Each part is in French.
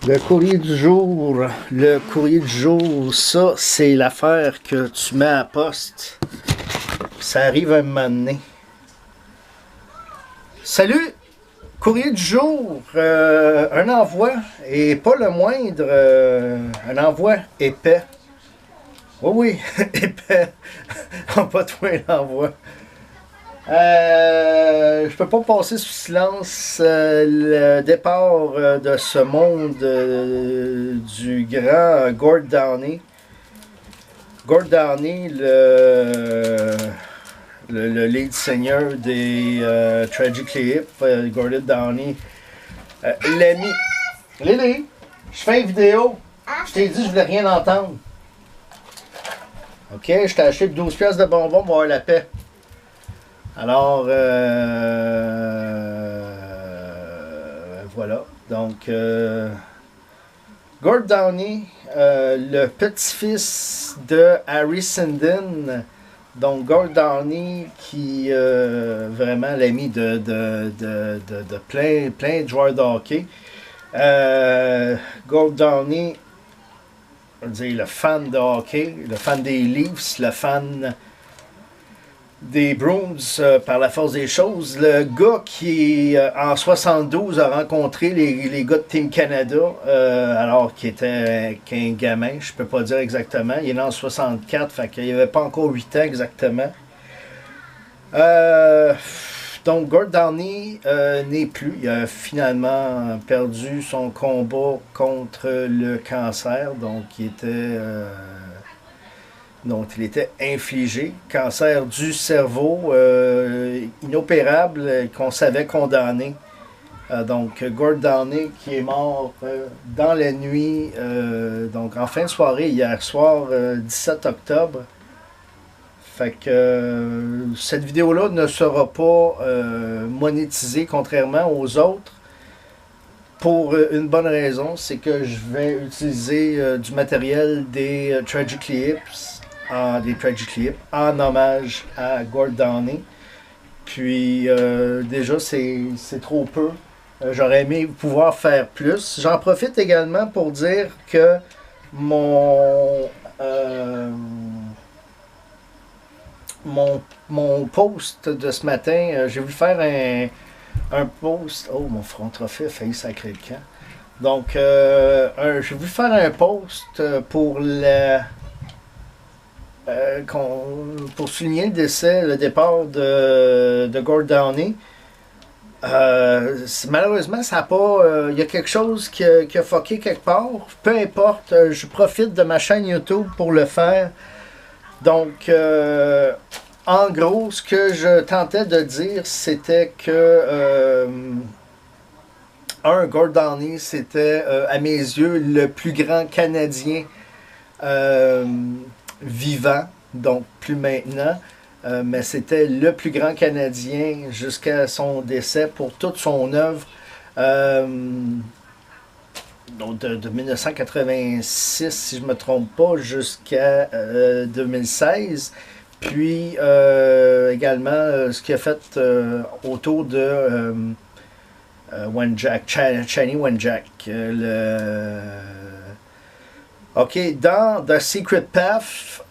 Le courrier du jour. Le courrier du jour, ça, c'est l'affaire que tu mets à la poste. Ça arrive un moment donné. Salut! Courrier du jour. Un envoi, et pas le moindre, un envoi épais. Oui, oui, épais. Pas toi l'envoi. Je peux pas passer sous silence le départ de ce monde du grand Gord Downie. Gord Downie, le lead seigneur des Tragically Hip, Gordon Downie, l'ami. Lily, je fais une vidéo. Je t'ai dit que je voulais rien entendre. Ok, je t'ai acheté 12 pièces de bonbons pour avoir la paix. Alors, voilà. Donc, Gord Downie, le petit-fils de Harry Sinden. Donc, Gord Downie, qui vraiment l'ami de plein de joueurs de hockey. Gord Downie, on va dire le fan de hockey, le fan des Leafs, le fan des Bruins par la force des choses. Le gars qui, en 72, a rencontré les gars de Team Canada, alors qu'il était qu'un gamin, je peux pas dire exactement. Il est né en 64, fait qu'il avait pas encore 8 ans exactement. Donc, Gord Downie n'est plus. Il a finalement perdu son combat contre le cancer, donc il était... dont il était infligé. Cancer du cerveau, inopérable, qu'on savait condamné. Donc, Gord Downie qui est mort dans la nuit, donc en fin de soirée, hier soir, 17 octobre. Fait que cette vidéo-là ne sera pas monétisée, contrairement aux autres. Pour une bonne raison, c'est que je vais utiliser du matériel des Tragically Hips, en hommage à Gord Downie. Puis déjà c'est trop peu. J'aurais aimé pouvoir faire plus. J'en profite également pour dire que mon post de ce matin, j'ai voulu faire un post. Oh, mon front trophée a failli sacrer le camp. Donc, j'ai voulu faire un post pour pour souligner le décès, le départ de Gord Downie. Malheureusement, ça n'a pas. Il y a quelque chose qui a fucké quelque part. Peu importe, je profite de ma chaîne YouTube pour le faire. Donc, en gros, ce que je tentais de dire, c'était que Gord Downie, c'était à mes yeux le plus grand Canadien vivant, donc plus maintenant, mais c'était le plus grand Canadien jusqu'à son décès pour toute son œuvre. Donc de 1986, si je ne me trompe pas, jusqu'à 2016. Puis également ce qu'il a fait autour de Chani Wenjack. OK, dans The Secret Path,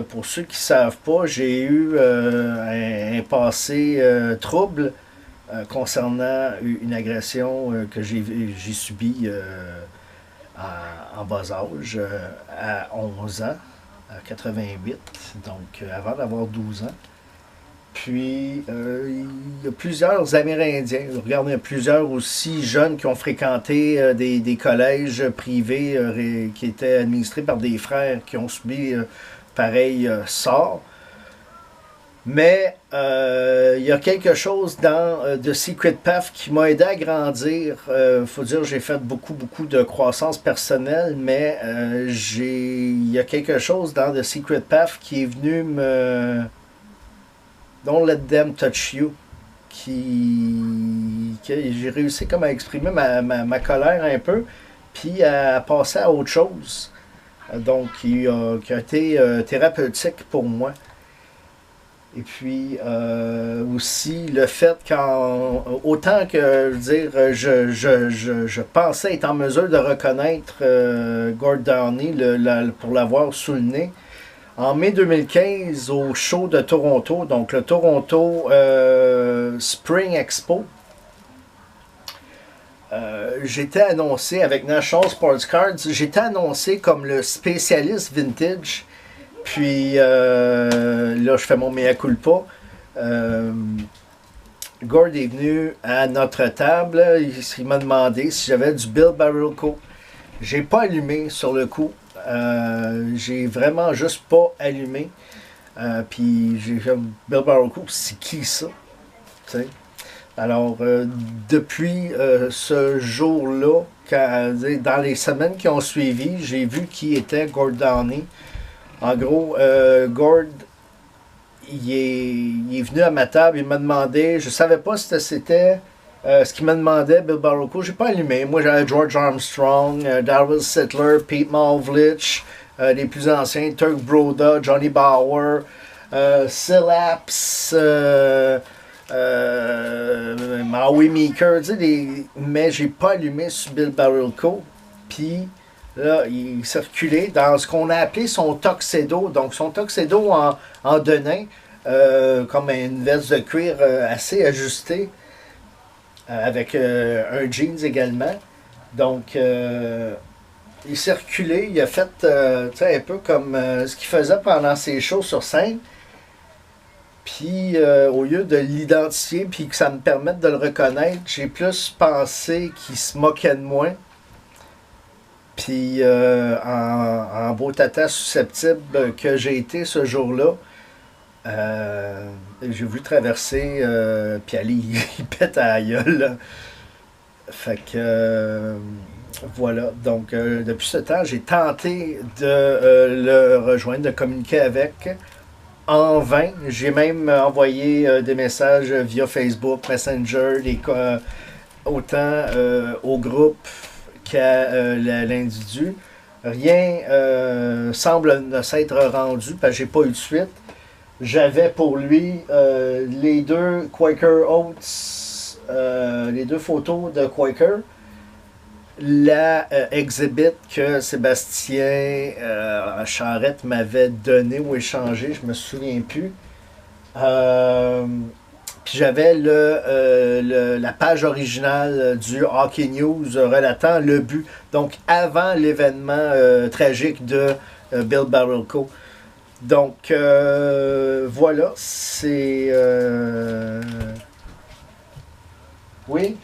pour ceux qui ne savent pas, j'ai eu un passé trouble concernant une agression que j'ai subie en bas âge, à 11 ans, à 88, donc avant d'avoir 12 ans. Puis, il y a plusieurs Amérindiens, regarde, il y a plusieurs aussi jeunes qui ont fréquenté des collèges privés qui étaient administrés par des frères qui ont subi pareil sort. Mais il y a quelque chose dans The Secret Path qui m'a aidé à grandir. Faut dire, j'ai fait beaucoup de croissance personnelle, mais il y a quelque chose dans The Secret Path qui est venu me... Don't let them touch you. J'ai réussi comme à exprimer ma colère un peu, puis à passer à autre chose. Donc, qui a été thérapeutique pour moi. Et puis aussi le fait autant que je veux dire, je pensais être en mesure de reconnaître Gord Downie pour l'avoir sous le nez. En mai 2015, au show de Toronto, donc le Toronto Spring Expo, j'étais annoncé avec National Sports Cards, j'étais annoncé comme le spécialiste vintage. Puis là, je fais mon mea culpa. Gord est venu à notre table. Il m'a demandé si j'avais du Bill Barrelco. J'ai pas allumé sur le coup. J'ai vraiment juste pas allumé. Puis j'ai fait Bill Barrelco, c'est qui ça? T'sais? Alors, depuis ce jour-là, dans les semaines qui ont suivi, j'ai vu qui était Gord Downie. En gros, Gord, il est venu à ma table, il m'a demandé, je ne savais pas si c'était ce qu'il m'a demandé, Bill Barrelco, j'ai pas allumé. Moi, j'avais George Armstrong, Darryl Sittler, Pete Mavlich, les plus anciens, Turk Broda, Johnny Bauer, Syllaps, Maui Meeker, mais j'ai pas allumé sur Bill Barrelco. Puis là, il circulait dans ce qu'on a appelé son tuxedo. Donc son tuxedo en denain, comme une veste de cuir assez ajustée, avec un jeans également. Donc il circulait, il a fait un peu comme ce qu'il faisait pendant ses shows sur scène. Puis, au lieu de l'identifier puis que ça me permette de le reconnaître, j'ai plus pensé qu'il se moquait de moi. Puis, en beau tata susceptible que j'ai été ce jour-là, j'ai voulu traverser, puis aller, il pète à la gueule. Là. Fait que, voilà. Donc, depuis ce temps, j'ai tenté de le rejoindre, de communiquer avec. En vain. J'ai même envoyé des messages via Facebook, Messenger, autant au groupe qu'à l'individu. Rien semble ne s'être rendu parce que j'ai pas eu de suite. J'avais pour lui les deux Quaker Oats, les deux photos de Quaker. La exhibit que Sébastien Charrette m'avait donné ou échangé, je me souviens plus. Puis j'avais la page originale du Hockey News relatant le but, donc avant l'événement tragique de Bill Barrelco. Donc voilà, c'est... Oui?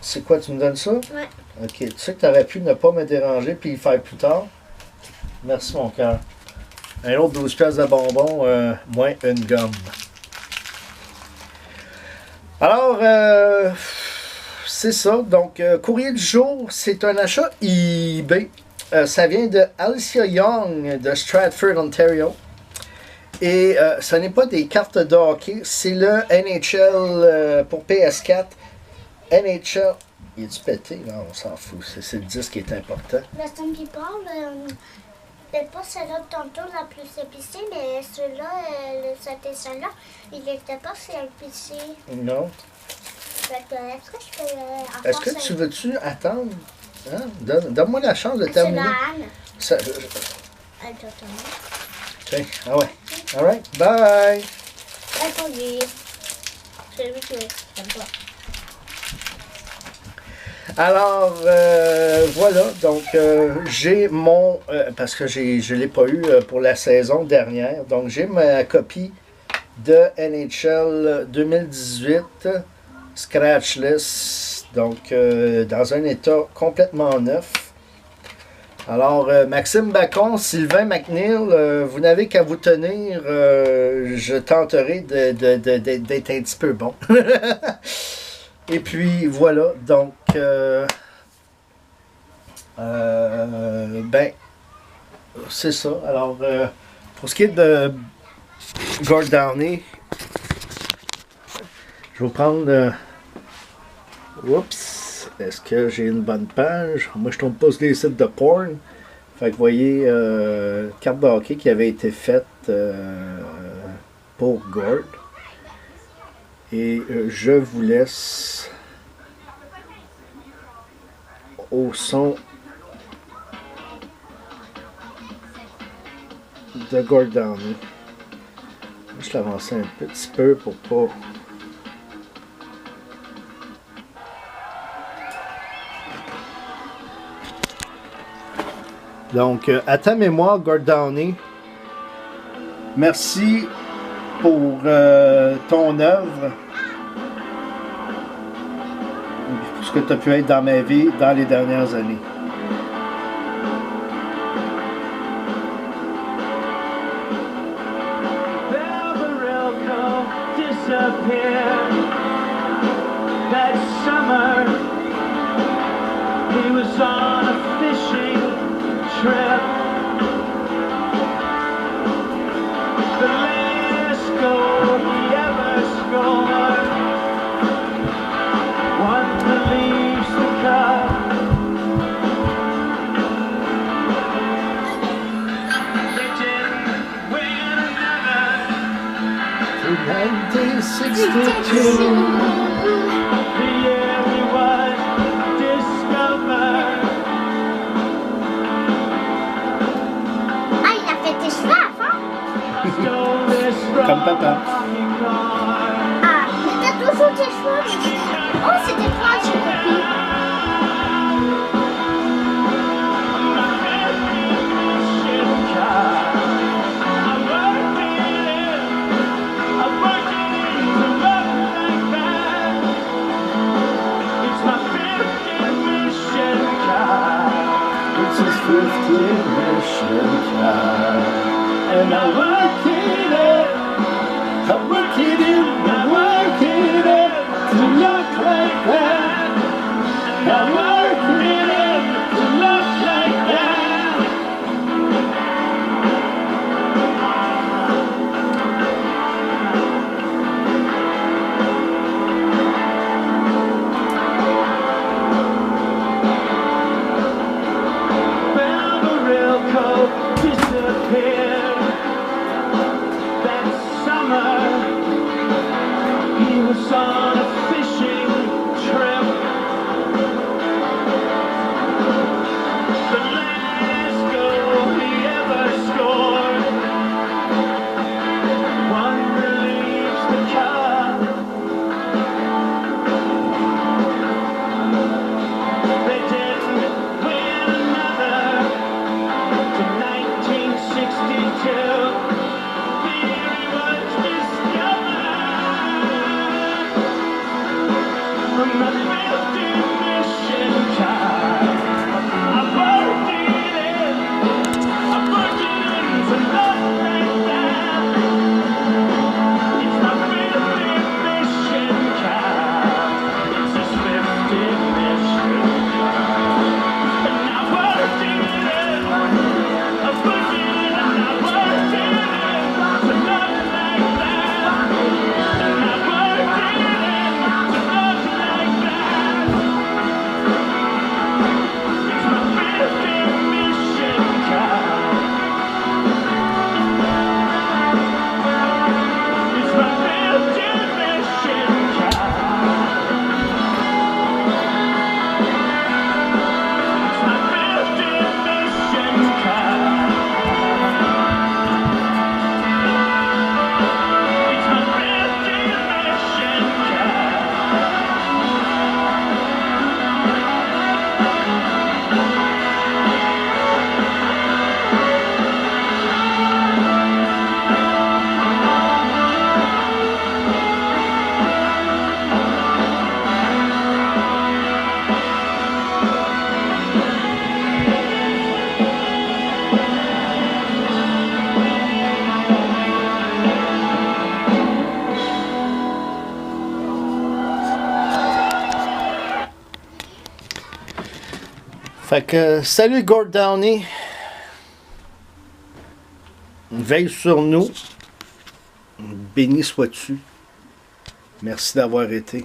C'est quoi, tu me donnes ça? Ouais. Ok, tu sais que tu aurais pu ne pas me déranger puis le faire plus tard. Merci, mon cœur. Un autre 12 pièces de bonbons, moins une gomme. Alors, c'est ça. Donc, courrier du jour, c'est un achat eBay. Ça vient de Alicia Young de Stratford, Ontario. Et ce n'est pas des cartes de hockey, c'est le NHL pour PS4. NHL, il est-tu pété? Non, on s'en fout. C'est le disque qui est important. La somme qui parle, c'est pas celle-là de tantôt la plus épicée, mais celui-là, cette échelle-là, il était pas si épicé. Non. Fait que, est-ce que je peux Est-ce que tu veux-tu attendre? Hein? Donne-moi la chance de c'est terminer. la Anne. Ça, Exactement. okay. Ah ouais. All right. Bye. Attendez. C'est lui qui n'aime pas. Alors, voilà, donc j'ai mon, parce que je ne l'ai pas eu pour la saison dernière, donc j'ai ma copie de NHL 2018 Scratchless, donc dans un état complètement neuf. Alors, Maxime Bacon, Sylvain McNeil, vous n'avez qu'à vous tenir, je tenterai d'être un petit peu bon. Et puis voilà, donc ben c'est ça. Alors pour ce qui est de Gord Downie, je vais vous prendre oups, est-ce que j'ai une bonne page? Moi je tombe pas sur des sites de porn. Fait que vous voyez, carte de hockey qui avait été faite pour Gord. Et je vous laisse au son de Gord Downie. Je l'avance un petit peu pour pas... Donc, à ta mémoire, Gord Downie, merci pour ton œuvre, pour ce que tu as pu être dans ma vie dans les dernières années. That summer, he was on a fishing trip. The last goal he ever scored, one that leaves the cup. They didn't win another. 1962. The year he was discovered. Ah, il a fait tes cheveux avant? Stole this Comme papa. rocking car. Ah, mais t'as toujours tes cheveux. Oh, c'était toi, j'ai compris. It's his 50th mission card. And I work it in, I work it in, I work it in to look like that. I work it in to look like that. Disappeared that summer. He was on a fishing trip. The last goal he ever scored, one that leaves the cup. They didn't win another. 1962, here he was discovered. From the 50 mission card, I worked it in to look like that. It's my 50 mission card, it's his 50 mission card, and I worked it in. I put it in and I worked it in to look like that. And I worked it in to look like that. It's my 50th mission card. It's my 50th mission card. It's my 50th mission card. It's my 50th mission card. Fait que, salut Gord Downie. Veille sur nous. Béni sois-tu. Merci d'avoir été.